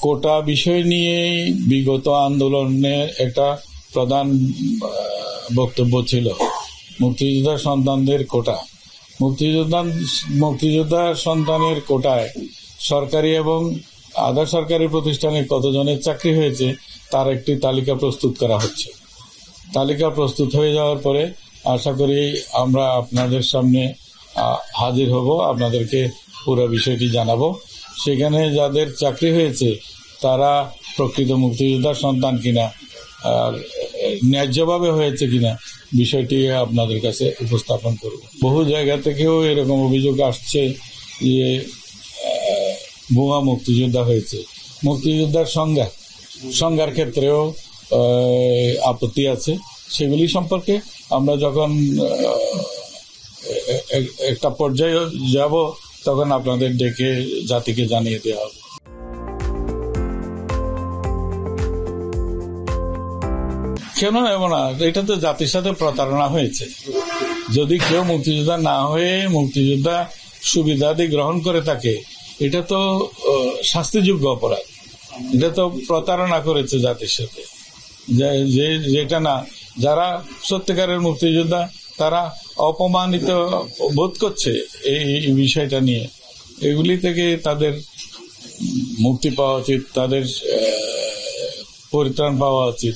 কোটা বিষয় নিয়ে বিগত আন্দোলনের একটা প্রধান বক্তব্য ছিল মুক্তিযোদ্ধা সন্তানদের কোটা। মুক্তিযোদ্ধা সন্তানের কোটায় সরকারি এবং আধা সরকারি প্রতিষ্ঠানে কতজনের চাকরি হয়েছে তার একটি তালিকা প্রস্তুত করা হচ্ছে। তালিকা প্রস্তুত হয়ে যাওয়ার পরে আশা করি আমরা আপনাদের সামনে হাজির হব, আপনাদেরকে পুরো বিষয়টি জানাবো। সেখানে যাদের চাকরি হয়েছে তারা প্রকৃত মুক্তিযোদ্ধার সন্তান কিনা আর ন্যায্যভাবে হয়েছে কিনা বিষয়টি আপনাদের কাছে উপস্থাপন করব। বহু জায়গা থেকেও এরকম অভিযোগ আসছে যে ভুয়া মুক্তিযোদ্ধা হয়েছে। মুক্তিযোদ্ধার সংজ্ঞার ক্ষেত্রেও আপত্তি আছে। সেগুলি সম্পর্কে আমরা যখন একটা পর্যায়ে যাব তখন আপনাদের ডেকে জাতিকে জানিয়ে দেওয়া হবে। কেন নেব না? এটা তো জাতির সাথে প্রতারণা হয়েছে। যদি কেউ মুক্তিযোদ্ধা না হয়ে মুক্তিযোদ্ধা সুবিধাদি গ্রহণ করে থাকে, এটা তো শাস্তিযোগ্য অপরাধ। এটা তো প্রতারণা করেছে জাতির সাথে। যেটা না, যারা সত্যিকারের মুক্তিযোদ্ধা তারা অপমানিত বোধ করছে এই বিষয়টা নিয়ে। এগুলি থেকে তাদের মুক্তি পাওয়া উচিত, তাদের পরিত্রাণ পাওয়া উচিত।